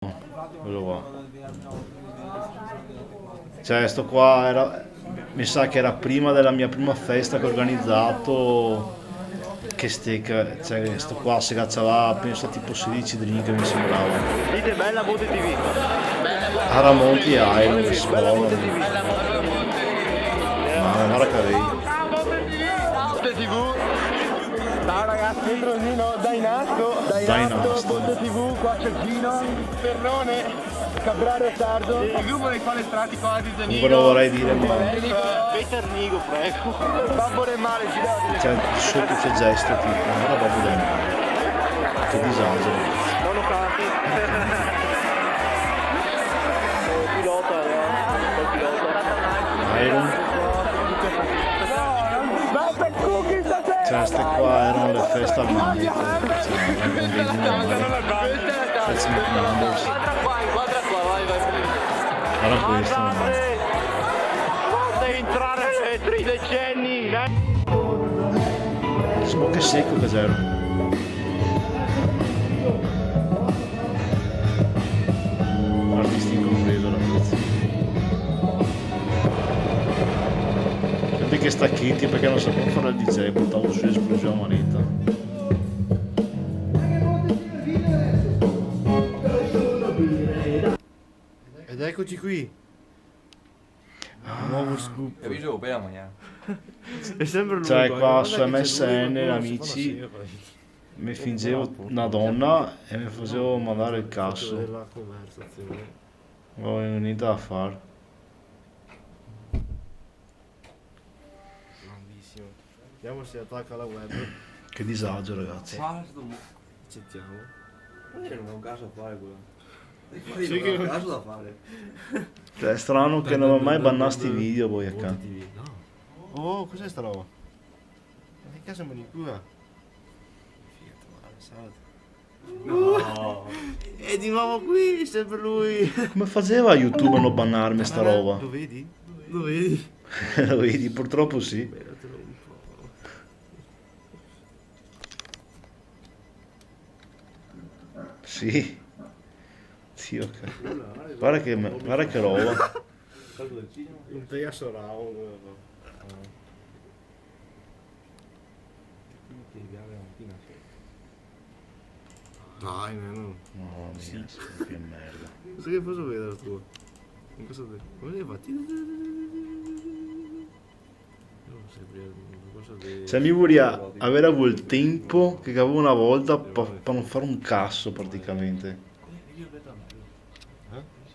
quello qua. Cioè, sto qua era, mi sa che era prima della mia prima festa che ho organizzato. Che steak, cioè, sto qua si cacciava, penso tipo 16 drink mi sembrava. Dite bella Monte TV. A Ramonti e Iron, che scuola. Ma guarda che avevi. Monte TV. Ciao ragazzi, dentro Gino, Dainasto, Monte TV, qua c'è Gino, Ferrone, Cabrare Sardo, il gruppo dei palestrati qua di Comunque non vorrei dire, ma Peter Nigo, prego. Babbo del male, ci dà cioè, sotto c'è gesto tipo, non era proprio da me. Che disagio. non lo canti. Pilota, Iron. Cioè, ste qua erano le feste al mare. Cioè, Feste Numbers. Guarda qua, vai. Era questo, no? Devi entrare nei tridecenni. Smoke è secco che c'era. Artisti incompreso la pizza. Senti che stacchetti perché non sapevo fare il DJ, buttavo su esplosione a manetta. Ed eccoci qui. Nuovo scoop. Capito? Per la mangiare. È sempre lui. Cioè, qua guarda su che c'è lui MSN, che amici, si fa la mi fingevo una donna e mi facevo mandare il cazzo. della conversazione. Non avevo niente da fare. Grandissimo. Vediamo se attacca la web. Che disagio, ragazzi. Accettiamo. Non è un caso da fare quello. Sì, che- un caso da fare. Cioè, è strano che non ho mai bannato i video voi a Monte ca. TV. No. Oh, cos'è sta roba? Ma che cazzo è manicura? Fiat, male, salve. No. È di nuovo qui, sempre lui. Come faceva YouTube a non bannarmi sta roba? Lo vedi? Lo vedi? Lo vedi? Purtroppo sì. Beratelo un po'. Sì. Sì, ok. Guarda che roba. Un tega sorao. Dai, neno. Mamma mia, che merda. Cosa che posso vedere tu? In cosa te? Come le fatti? Non sei cosa de... Cioè, mi vorrei avere avuto il tempo che avevo una volta per non fare un cazzo praticamente.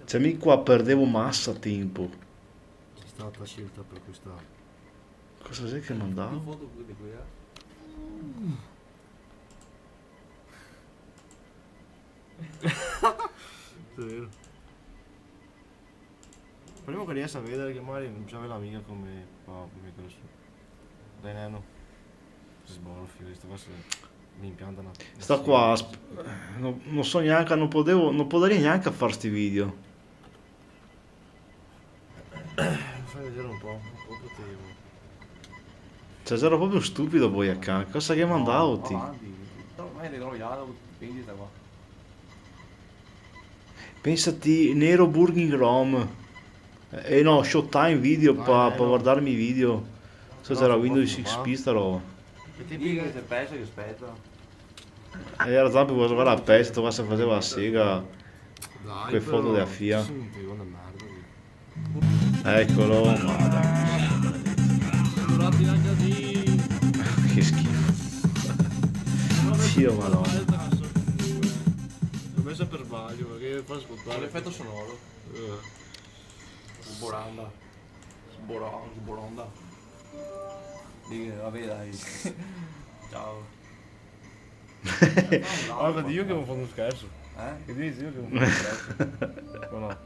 Cioè, mi qua perdevo massa tempo. C'è stata scelta per questa... Cosa sei che mandavo? Foto di qui, È vero. Speriamo che riesca a vedere che magari non c'aveva l'amica come Microsoft. Dai neno. Si sbolfia, queste cose mi impiantano. Sta qua, non so neanche, non potrei neanche fare sti video. Fai vedere un po' potevo. Cioè, ero proprio stupido voi a ca. Cosa che mandavo ti? No, ma le troviamo, quindi sta qua. Pensati, Nero Burging Rom. No, Showtime video per no. guardarmi i video. So No, c'era si può Windows filmare. XP sta roba. Che ti Dica che se pensa che aspetta. E era tanto per guardare la peste, qua si faceva la sega. Dai, Quelle foto però, della FIA. sì, un tegone merda. Eccolo, madonna. Durati anche di... Che schifo. Dio madonna. L'ho messo per sbaglio perché fa ascoltare. L'effetto sonoro. Sboranda. Sboronda. Dica, vabbè dai. Ciao. Guarda, io che non fanno uno scherzo. Che dici io che non fanno uno scherzo? O no?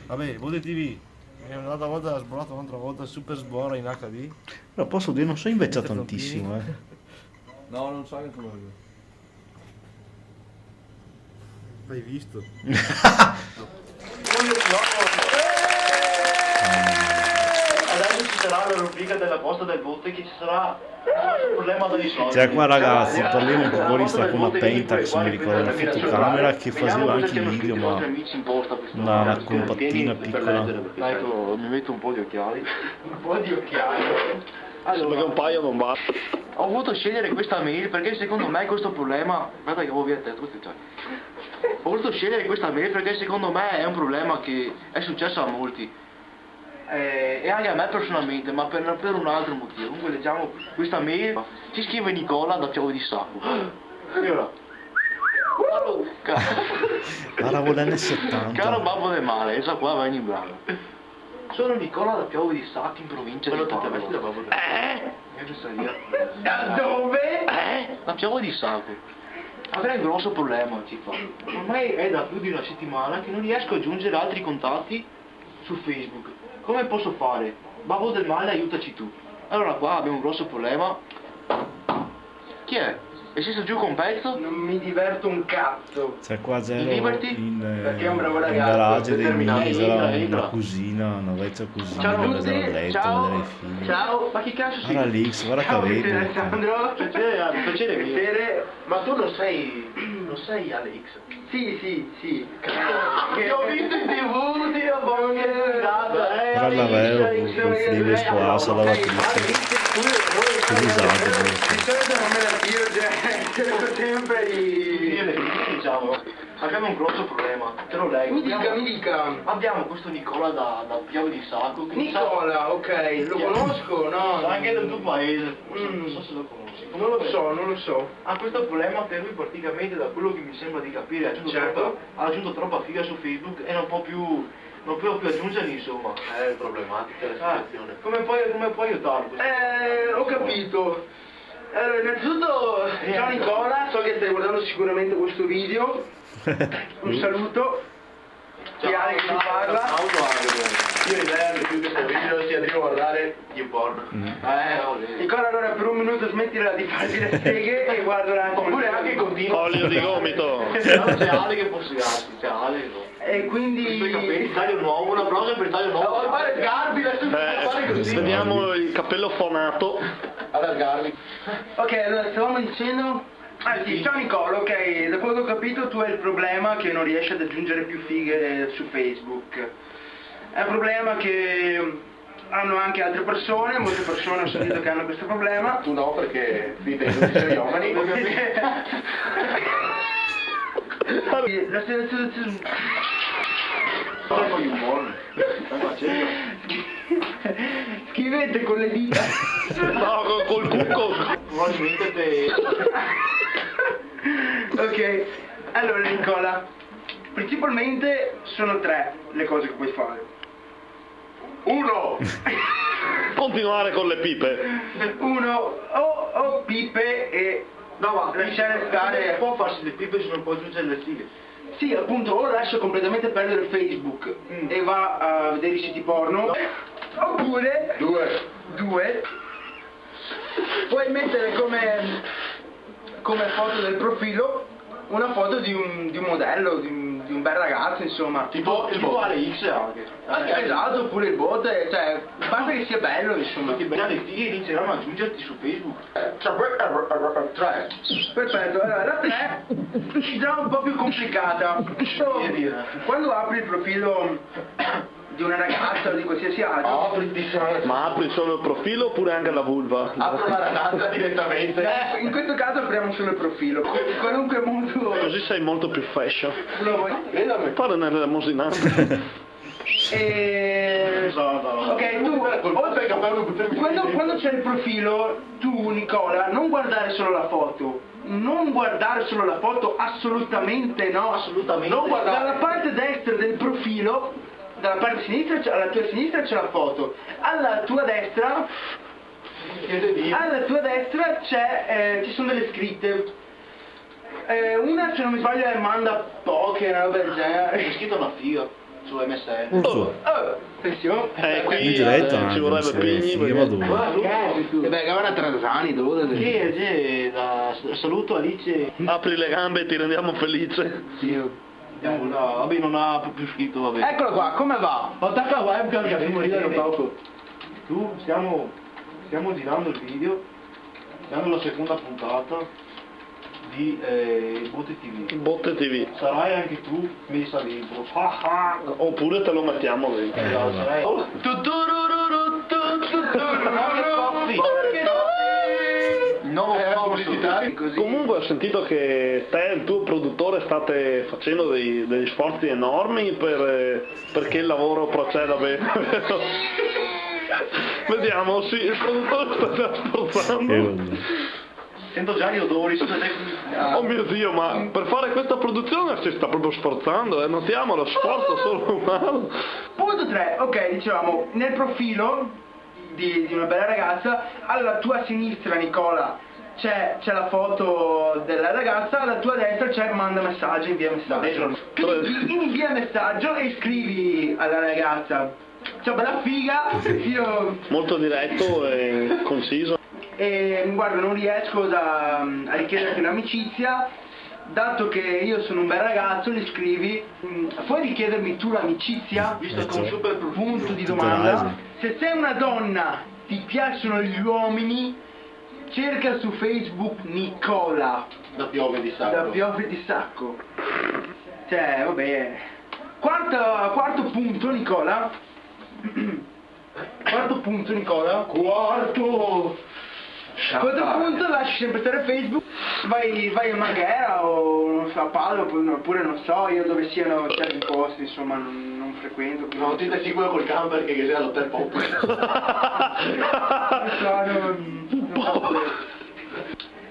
Vabbè, Monte TV. È un'altra volta, ha sborato un'altra volta, super sbora in HD. Però posso dire, non so invecchiato tantissimo, No, non so che sono io. Hai visto? Adesso ci sarà la rubrica della vostra risposta del voto è che ci sarà un problema da risolvere. Cioè qua ragazzi, parliamo un po' di sta con una Pentax, mi ricordo, una fotocamera che faceva anche i video, ma una compattina piccola. Ecco, mi metto un po' di occhiali. Un po' di occhiali. Allora, Perché un paio non basta. ho voluto scegliere questa mail perché secondo me questo problema... Guarda che avevo via te, tu stai. Ho voluto scegliere questa mail perché secondo me è un problema che è successo a molti. E anche a me personalmente, ma per un altro motivo. Comunque leggiamo questa mail. Ci scrive Nicola da Piove di Sacco. E ora... Paravo l'anni 70. Caro babbo del male, esa qua va in bravo. Sono Nicola da Piove di Sacco in provincia di Padova. Da dove? Da Piove di Sacco. Avrei un grosso problema, ci fa. Ormai è da più di una settimana che non riesco a aggiungere altri contatti su Facebook. Come posso fare? Babbo del male, aiutaci tu. Allora qua abbiamo un grosso problema. Chi è? È sceso giù con un pezzo? Non mi diverto un cazzo. Cioè qua c'ero Liberty? Perché è un bravo in ragazzo. garage dei Misera, una cugina, una vecchia cugina Ciao a che tutti, aveva letto, ciao. vedere i figli. Ciao, ma chi cazzo sei? Guarda l'X, guarda che Ciao, avevo. Alessandro, piacere mio. Piacere. Ma tu non sei Alex? Sì. Che ho visto in TV, Dio, Guarda l'avevo, con frigo squassa, la lavatrice. Che disagio, Di solito non me la tiro, cerco sempre diciamo, abbiamo un grosso problema, te lo leggo. Mi dica. Abbiamo questo Nicola da Piave di Sacco. Che Nicola, ok, lo conosco, no? Anche del tuo paese, non so se lo conosci. Non lo so. Ha questo problema per lui praticamente, da quello che mi sembra di capire, ha aggiunto troppa figa su Facebook e non può più aggiungerli, insomma. È problematica la situazione. Come puoi aiutarlo? Ho capito. Allora, innanzitutto, ciao Nicola, so che stai guardando sicuramente questo video. Un saluto. Chi Ale che ti parla? Io l'idea di questo video sia di guardare YouPorn. Nicola, allora per un minuto smettila di farti le seghe e guarda un attimo. Oppure anche continua. Olio di gomito. C'è Ale che può sfidarsi, c'è Ale no. E I quindi... suoi capelli, taglio nuovo, una prosa per taglio nuovo. No, fare sgarbi, fare così. Vediamo il cappello fonato. Allargarli. Ok, allora stavamo dicendo... Ah sì, ciao Nicola, ok, da quello che ho capito tu hai il problema che non riesci ad aggiungere più fighe su Facebook. È un problema che hanno anche altre persone, molte persone ho sentito che hanno questo problema. Tu no, perché vi vedo di giovani. La situazione... Scrivete con le dita. No, col cucco. Probabilmente te... Ok, allora Nicola, principalmente sono tre le cose che puoi fare. Uno! Continuare con le pipe. Uno, o pipe e No, ma lasciare stare... non può farsi le pipe se non può aggiungere le fighe. Sì, appunto, o lascia completamente perdere Facebook e va a vedere i siti porno, oppure... Due. Puoi mettere come foto del profilo una foto di un modello, di un bel ragazzo, insomma. Tipo Ale X anche. Esatto, oppure il bot, cioè, basta che sia bello, insomma. Che belle le fighe inizieranno a aggiungerti su Facebook. Tre. Perfetto, allora la 3 è già un po' più complicata. Quando apri il profilo di una ragazza o di qualsiasi altro, Ma apri solo il profilo oppure anche la vulva? Apro la ragazza direttamente. in questo caso apriamo solo il profilo. In qualunque modo Così sei molto più fashion. lo vuoi. Fare nell'emosinante. Ok, tu quando c'è il profilo, tu Nicola, non guardare solo la foto. Non guardare solo la foto, assolutamente no. Assolutamente. Non guardare dalla parte destra del profilo, dalla parte sinistra, alla tua sinistra c'è la foto. Alla tua destra c'è, ci sono delle scritte. Una, se non mi sbaglio, è manda poche, una roba del genere. C'è scritto una figa su MSN. Attenzione. Qui In ci diretta anche, vorrebbe sì, Pigni. sì, perché- ma dove? Beh, Gavana Transani, dove? Saluto Alice. Apri le gambe e ti rendiamo felice. Vabbè, non ha più scritto, vabbè. Eccolo qua, come va? Attacca la webcam che abbiamo ridere un poco. Tu, stiamo... Stiamo girando il video, siamo alla seconda puntata di Botte TV. Botte TV. Sarai anche tu messa dentro. Oppure te lo mettiamo dentro. Comunque ho sentito che te e il tuo produttore state facendo degli sforzi enormi perché il lavoro proceda bene. Vediamo, sì, il produttore sta già sforzando. Sento già gli odori, Oh mio Dio, ma per fare questa produzione si sta proprio sforzando, notiamo lo sforzo solo umano. Punto 3, ok, dicevamo, nel profilo di una bella ragazza, alla tua sinistra, Nicola, c'è la foto della ragazza, alla tua destra c'è manda messaggio, invia messaggio. Quindi invia messaggio e scrivi alla ragazza: ciao bella figa, io... Molto diretto e conciso. E guarda, non riesco a richiederti un'amicizia, dato che io sono un bel ragazzo, gli scrivi: puoi richiedermi tu l'amicizia? Visto che è un super punto di domanda. Se sei una donna, ti piacciono gli uomini, cerca su Facebook Nicola. Da piove di sacco. Da piove di sacco. Cioè, vabbè. Quarto punto, Nicola. Quarto punto, Nicola. Quarto punto, lasci sempre stare Facebook, vai a Marghera o non so, a Padova, oppure non so io dove siano certi posti, insomma non frequento. No, ti stai sicuro col camper che sei all'hotel Pop.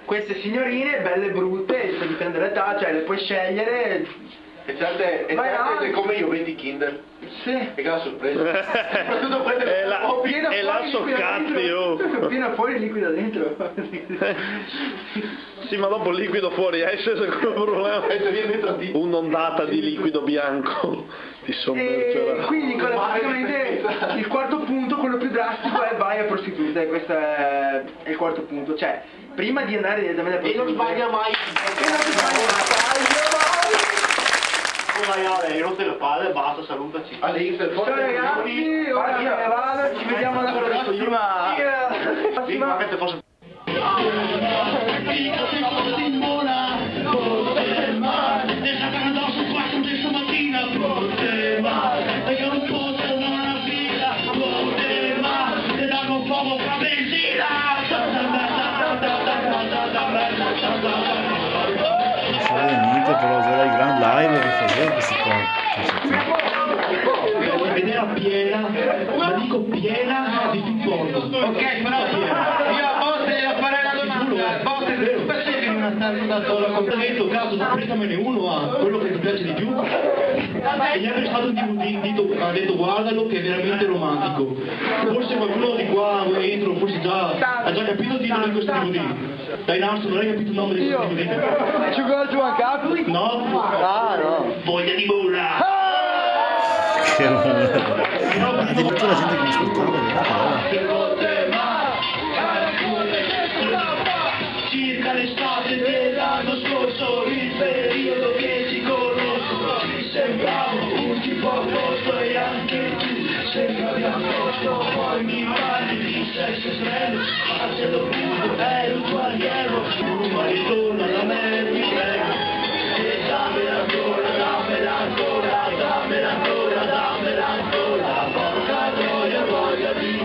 Queste signorine, belle e brutte, dipende dall'età, cioè le puoi scegliere. E certe sei come io, vendi Kinder. Sì. E che la sorpresa. Soprattutto quelle E la soccatti, oh. Appena fuori liquido dentro. Sì, ma dopo il liquido fuori esce, secondo il problema. Un'ondata di liquido bianco ti sommergerà. Quindi praticamente il quarto punto, quello più drastico, è vai a prostitute. Questo è il quarto punto. Cioè, prima di andare direttamente a prostitute. E non sbaglia mai. Vai Ale, hai rotto le palle, basta, salutaci. Ciao ragazzi, ora me ne vado, ci vediamo alla prossima. Ma che te posso... Però era il Grand Live che faceva questi qua. Vedeva piena, ma dico piena di supporto. Ok, però io a volte devo fare la domanda, a volte spesso che non sta andato al complemento, caso presamene uno a quello che ti piace di più. E gli ha prestato un DVD, ha detto guardalo che è veramente romantico. Forse qualcuno di qua entro, forse ha già capito il titolo di questo DVD. Dai Nastro, non hai capito il nome di questo DVD? Ci vuole giù a capo? No? Ah no. Voglia di burla! Addirittura gente che mi ascoltava, Circa l'estate dell'anno scorso, il periodo che ci conosco, ci sembravo un tipo a posto e anche tu sembravi a posto, poi mi parli di sesso estremo, ma se lo punto ero un guerriero, ma ritorno da me, ti prego, e dammela ancora, dammela ancora, dammela ancora, dammela ancora, porca troia, voglia di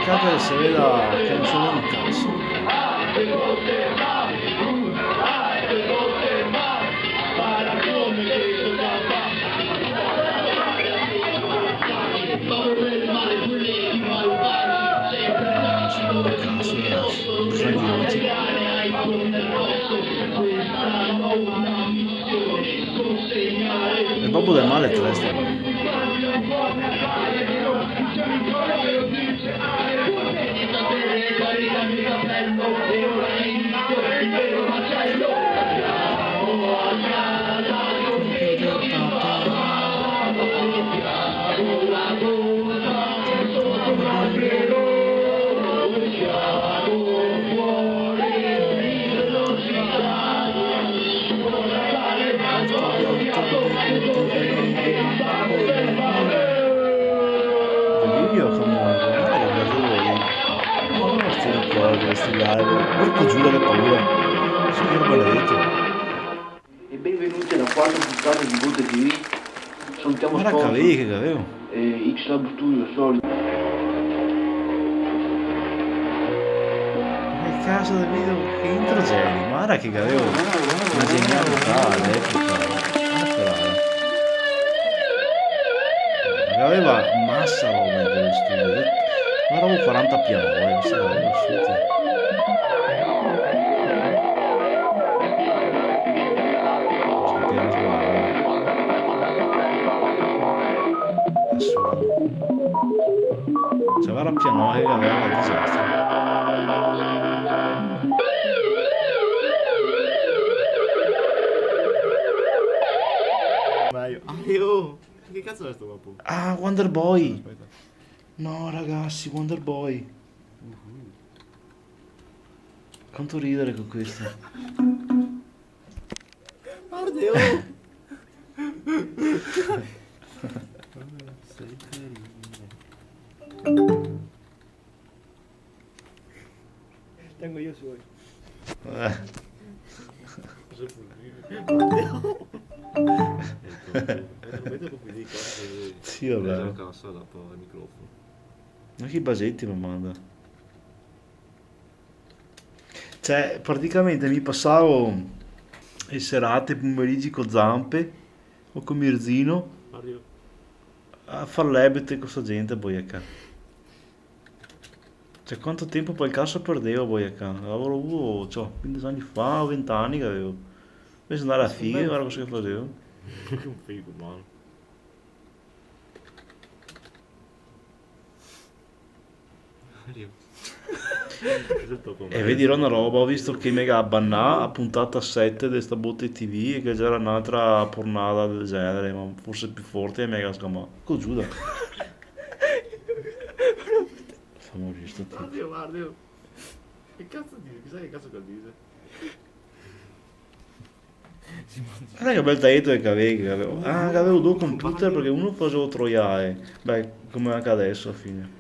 peccato che si veda che non sono un cazzo. Il babbo del male è triste. ricordo questi live. Porco giuro che paura. Signor benedetto. E benvenuti alla quarta puntata di Vote TV. Salutiamo Guarda sponsor che avevo. X-Lab Studio solito. Che caso del video, che intro geni. Guarda che avevo una genialità all'epoca. Aveva massa roba in quello studio. Guarda, avevo 40 pianori, non so, avevo uscito. Cioè, guarda il piano che aveva il disastro. Che cazzo è sto capo? Ah, Wonder Boy! No, ragazzi, Wonder Boy. Quanto ridere con questo. Guarda, sei carino. Tengo io suoi. Sì, vabbè. Ma che basetti mi manda? Cioè, praticamente mi passavo le serate, pomeriggi con Zampe o con Mirzino a far l'ebete con questa gente poi a ca. Cioè, quanto tempo poi il cazzo perdevo poi a ca. Lavoro, cioè, 15 anni fa, 20 anni che avevo. Invece andare a figa, guarda cosa che facevo. Che un figo, mano. E vi dirò una roba, ho visto che Mega Banna a puntata 7 di sta botte TV e che c'era un'altra pornata del genere, ma forse più forte e Mega scamà. Con Giuda. Fa morire sto tipo. Guarda. Che cazzo dice? Chissà che cazzo dice? Guarda che bel taito che avevo. Ah, che avevo due computer perché uno facevo troiare. Beh, come anche adesso alla fine.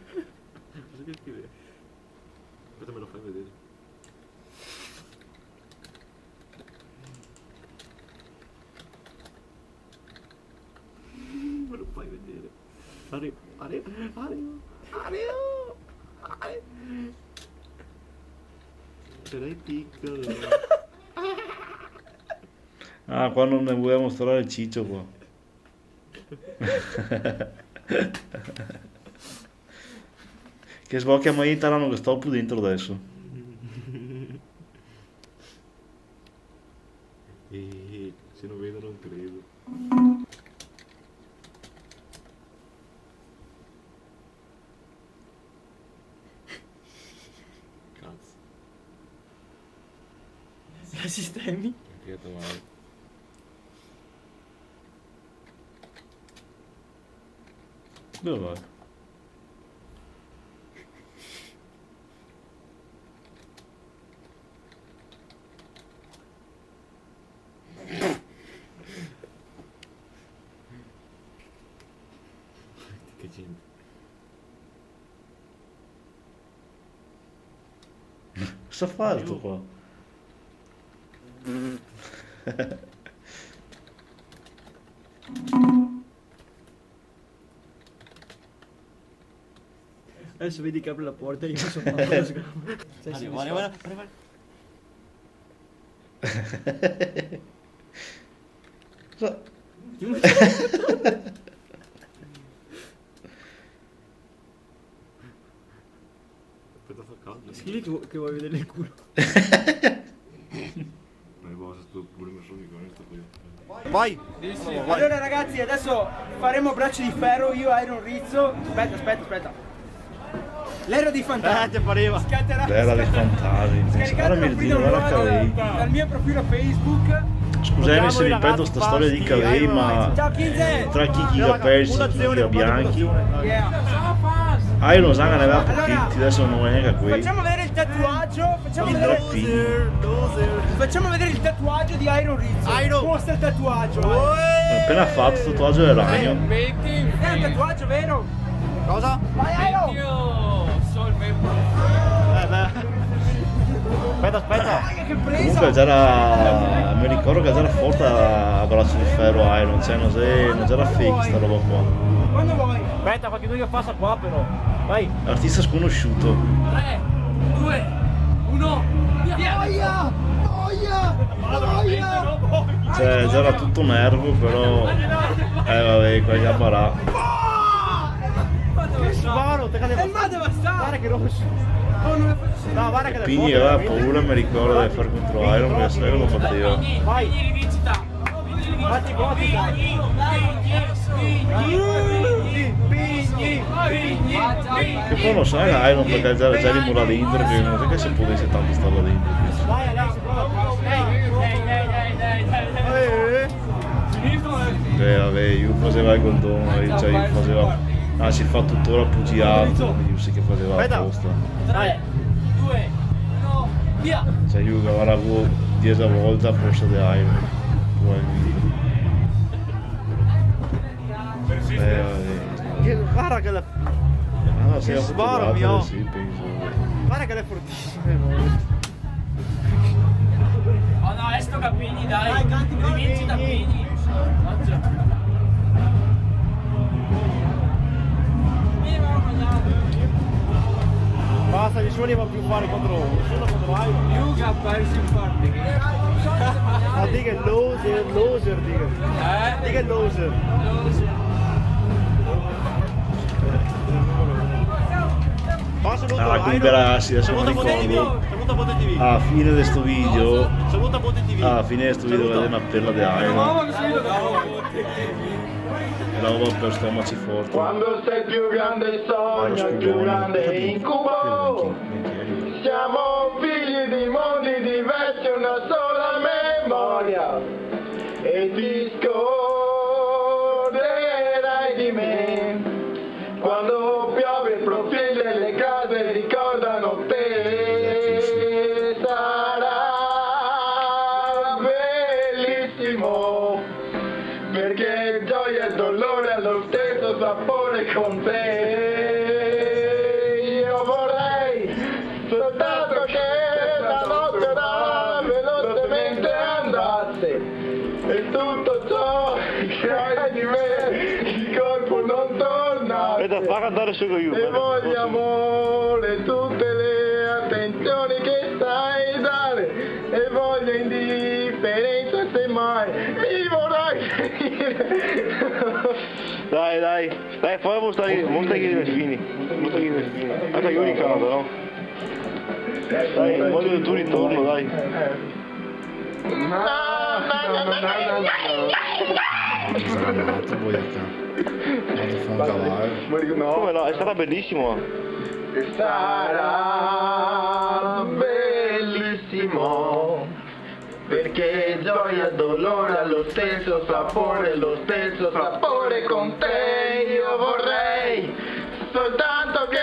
Cosa che scrive? Aspetta, me lo fai vedere. Me lo fai vedere. Arrivo. Sarai piccolo. Ah, qua non ne vuoi mostrare il ciccio qua. Che sbocchia mai italiano che sto più dentro adesso. Se non vedo non credo. Cazzo. La sistemi? Pieto male. Dove vai? Che gente. Cosa fa sto qua? Adesso vedi che apre la porta e io sono fatto lo sgamo. Guarda. Cosa? Aspetta, fa caldo. Scrivi che vuoi vedere il culo. Ma io sto pure messo di questo qui. Vai! Allora ragazzi, adesso faremo braccio di ferro, io Iron Rizzo. Aspetta. L'era dei fantasmi. pareva. Scatterà. L'era dei fantasmi. Guarda Mirzino, guarda Cavei. Dal mio profilo Facebook. Scusami se ripeto sta storia di Cavei, ma Ciao Kinze! tra chi ha persi, chi ha bianchi. Yeah. Iron Saga ne aveva pochetti, adesso non è neanche qui. Facciamo vedere il tatuaggio. Facciamo vedere il tatuaggio di Iron Rizzo. Mostra il tatuaggio. Ho appena fatto il tatuaggio del ragno. È un tatuaggio, vero? Cosa? Vai Iron! Beh. Aspetta. Comunque c'era, mi ricordo che c'era forte a braccio di ferro Iron, cioè non c'era fake sta roba qua. Aspetta, qualcuno che passa qua però. Vai. Artista sconosciuto. 3, 2, 1, via! Cioè c'era tutto nervo però. Vabbè, qua già barà. Sparo, te cade. Guarda che rosso. No, guarda che Pigni aveva paura, mi ricordo di fare contro Iron, perché se no lo batteva. Vai. Rivincita. Fatti botti. Che poi non sai Iron perché già di mura dentro, che non so che si potesse tanto stare là dentro. Vai Alexi, prova. Vabbè, io faceva il goldone, cioè io faceva. Si fa tuttora pugiato, quindi io sì che faceva apposta. 3, 2, 1, via! Cioè io che avevo 10 volte forse di Iron. Guarda che la... No, si è sbarmio. sì, penso. Guarda che le fortissime. Oh no, sto Capini, dai! Rivincita Pini! Basta, nessuno li va più fare contro Iron. Yuga ha perso in parte. Ah, dica il loser, dica. Dica il loser. Comunque ragazzi, adesso mi ricordo. Alla fine di sto video. Alla fine di sto video vedete una perla di Iron. La roba per stomaci forti. Quando sei più grande il sogno, il più grande incubo. Siamo figli di mondi diversi, una sola memoria. E ti scorderai di me. Quando piove il profilo e le case ricordano te. Sarà bellissimo. Perché gioia e dolore hanno lo stesso sapore con te. Io vorrei soltanto che la notte ora velocemente andasse e tutto ciò che hai di me il colpo non tornasse. Fa cantare solo io. E voglio amore, tutte le attenzioni che sai dare. E voglio indifferenza se mai mi vorrai finire. Dai, poi mostrare i vestini. Anche io ricordo, no? Dai, voglio il tuo ritorno, dai. Esagerato poi qua. Vado a fare un cavallo. Come no? È stata bellissimo. Sarà bellissimo. Perché gioia e dolore ha lo stesso sapore con te. Io vorrei soltanto che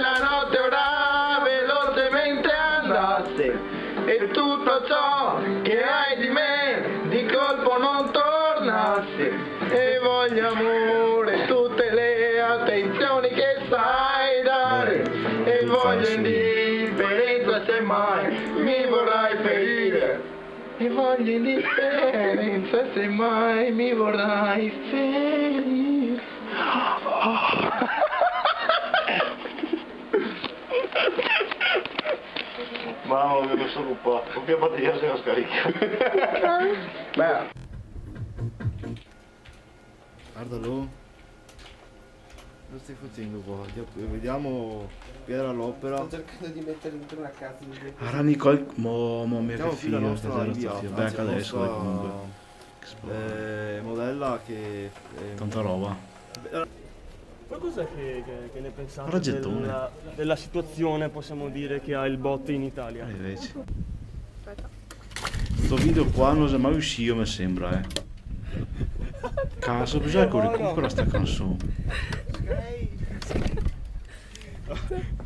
la notte ora velocemente andasse e tutto ciò che hai di me di colpo non tornasse. E voglio amore, tutte le attenzioni che sai dare. E voglio indifferenza se mai mi vorrai ferire. E voglio indifferenza se mai mi vorrai ferire. Mamma mia, mi sono rubato. Con che batteria se la scarica? Beh. Guardalo. Cosa stai facendo qua? Vediamo Piera all'opera. Sto cercando di mettere dentro una cazzo di... Allora Nicole, mo mia Mettiamo che qui la figlio, nostra inviata, beh anche anzi, adesso la dai, nostra, comunque. Che sport. modella che... Tanta roba. Ma cos'è che ne pensate Raggettone. della situazione, possiamo dire, che ha il bot in Italia? Invece. Sto video qua non è mai uscito, mi sembra, Cazzo, bisogna che recupera sta canzone.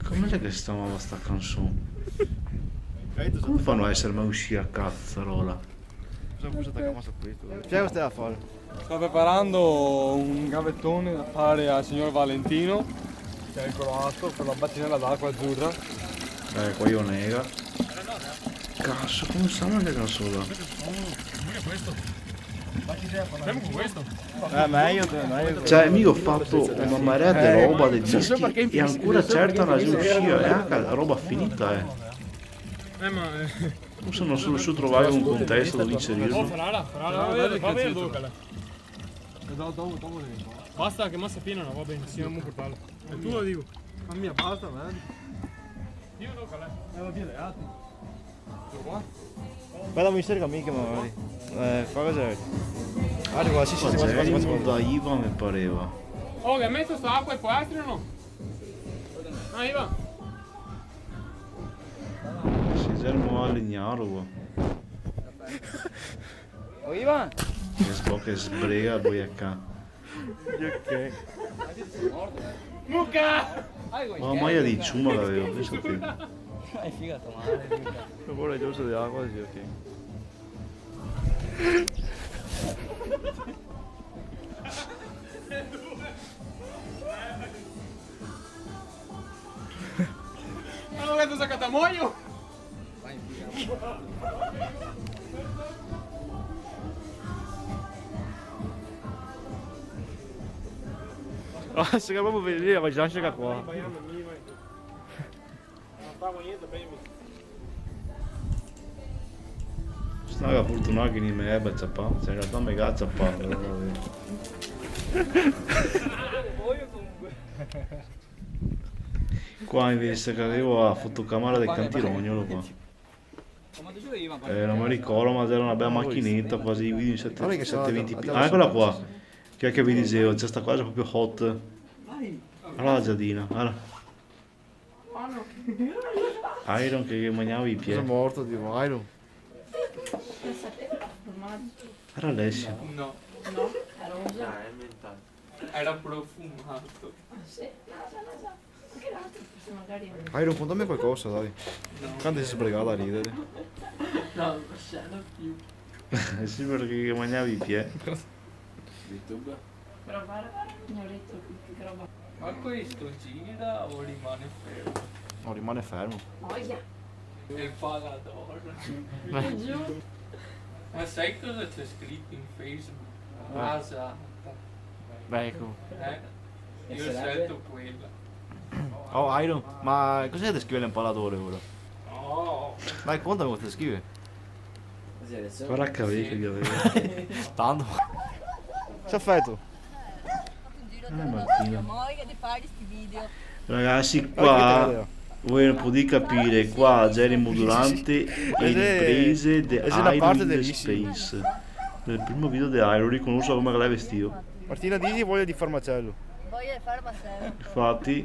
Com'è che stava sta canzone? Come fanno a essere mai usciti a cazzarola? C'è cosa stai a fare? Sto preparando un gavettone da fare al signor Valentino, che è il croato, per la bacinella d'acqua azzurra. Qua io nega. Cazzo, come stanno anche cazzo là? Andiamo con questo. Meglio. Cioè, io ho fatto una marea di roba dei dischi e ancora certa non riuscire, è anche la roba finita, Ma... Forse non sono riuscito a trovare un contesto dove inserirlo. Farà dopo. Basta che massa piena, no, va bene, sì, non portarlo. È tuo, dico. A mia basta, man. Io lo calè. Va bene, altri. Guarda, mi stai amiche magari. Fa cos'è? Guarda qua, sì, Da Ivan mi pareva. Oh, che ha messo sta acqua e può essere o no? Ah, Ivan. Si germo a legnaro qua. Oh, Ivan. Che sbocca e sbrega poi a ca. Ok. Mucca! Ma maglia di ciuma l'avevo, penso te. Hai figato male, mica. Non vuole giusto di acqua, sì, ok. Hanno detto sacatamoglio? Ah, se che proprio vedere, ma già c'è qua. Non stavo niente, baby. Stava fortunato che non mi ebbe zappato, cioè in realtà mi ha zappato. Voglio comunque. Qua invece che avevo la fotocamera del cantirognolo qua. Non mi ricordo, ma era una bella macchinetta, quasi i video in 720p. Ah, eccola qua. Che è che vi dicevo, c'è sta cosa proprio hot. Allora la giardina, allora. Iron che mangiava i piedi. Sono morto, tipo, Iron. Era Alessio. No. No, era un già. Era profumato. Sì, no. Che l'altro forse magari... Iron, contami qualcosa, dai. Quando si è sbregato a ridere. No, non c'era più. Sì, perché mangiavi i piedi. YouTube. Però guarda, mi ho detto che roba. Ma questo gira o rimane fermo? No, rimane fermo. Oia! Il pagador. Giù. Ma sai cosa c'è scritto in Facebook? Rasata. Beh, ecco. Io ho scelto quella. Oh, Iron, ma cos'è da scrivere l'impallatore ora? Oh! Dai, contami cosa scrive. Guarda che che avevo. Tanto. C'è affetto. Martina. Moglie di fare questi video. Ragazzi, qua voi non potete capire, qua Jeremy durante le riprese di Iron in the Space. Nel primo video di Iron riconosco come l'hai vestito. Martina, digli voglia di farmacello. Voglia di fare Marcello. Infatti,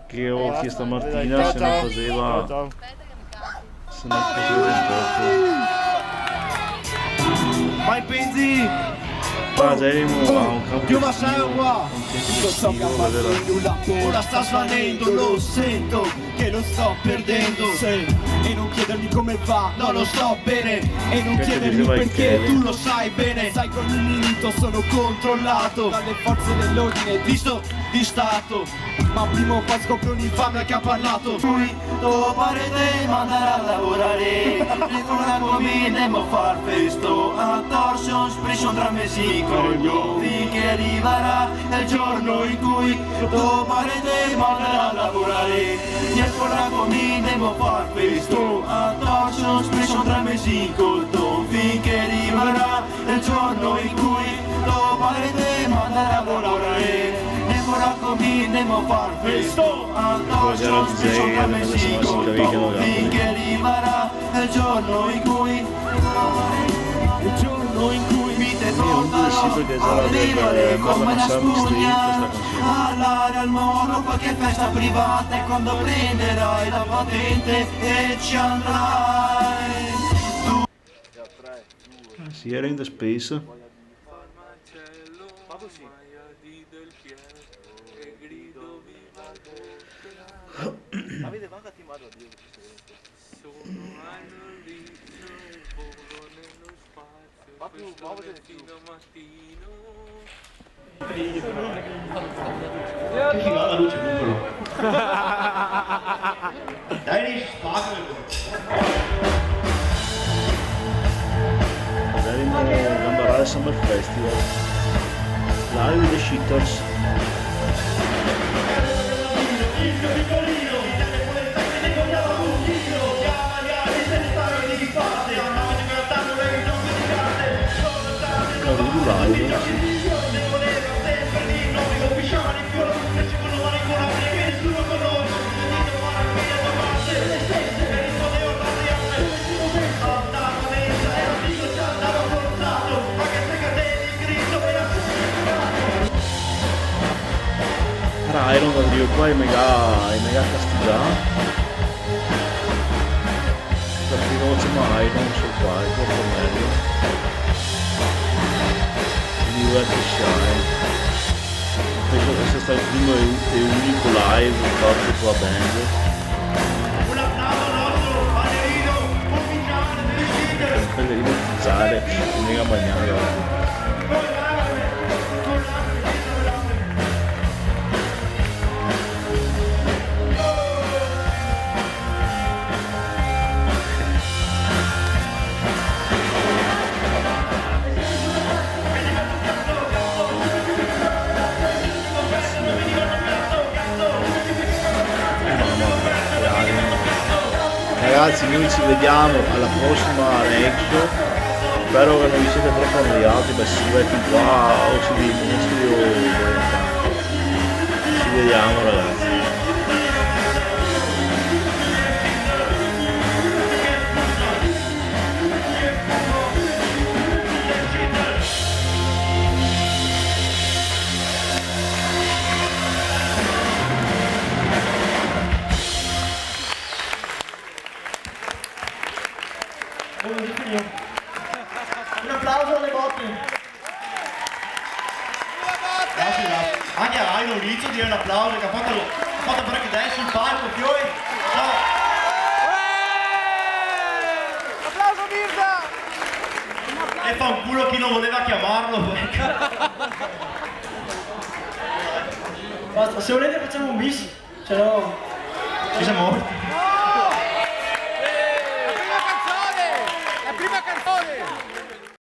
che ho chiesto a Martina se non faceva. Ciao. Se non faceva un poco. Vai Penzi! Qua Jeremy ha un campo Più Marcello qua! estivo, Ora sta svanendo, lo sento che lo sto perdendo. E non chiedermi come va, no lo sto bene. E non chiedermi perché, tu lo sai bene. Sai che ogni minuto sono controllato dalle forze dell'ordine, visto di stato. Ma prima o poi scopro un'infamia che ha parlato. Lui lo pare di mandare a lavorare. E una comune mo far festo. A torsion sprison tra mesi coglio. Finché arriverà il giorno in cui lo pare di mandare a lavorare. E una comune mo far festo. A torsion sprison tra mesi coglio. Finché arriverà il giorno in cui lo pare di mandare a lavorare. Ora cominciamo a far festo addosso spesso tra mesi corto finché arriverà il giorno in cui mi te tornerò a vivere come una spugna all'aria al mono qualche festa privata e quando prenderai la patente e ci andrai si era in the Space. Avete manca ti mando a Dio. Ma più muovete più mattino. Che figata luce numero. Dai, spacca. Vedremo Gambarale Summer Festival. Live The Shitters. Live, sì. Iron dal Dio qua è mega castigata. Perché non c'è mai Iron sul qua, è troppo meglio. New Earth Shine. Penso che sia stato il primo e unico live fatto con la band. Un pellerino ufficiale, mega bagnato. Ragazzi, noi ci vediamo alla prossima Rexo. Spero che non vi siete troppo annoiati, beh si metti qua o si dei mostri o ci vediamo ragazzi. Un applauso alle botte. Anche a Iron inizio a dire un applauso che ha fatto break dance sul palco, Fiori. Ciao. Applauso Mirza! E fa un culo chi non voleva chiamarlo. Basta, se volete facciamo un bis. Ce l'ho. Ci siamo morti. La prima canzone!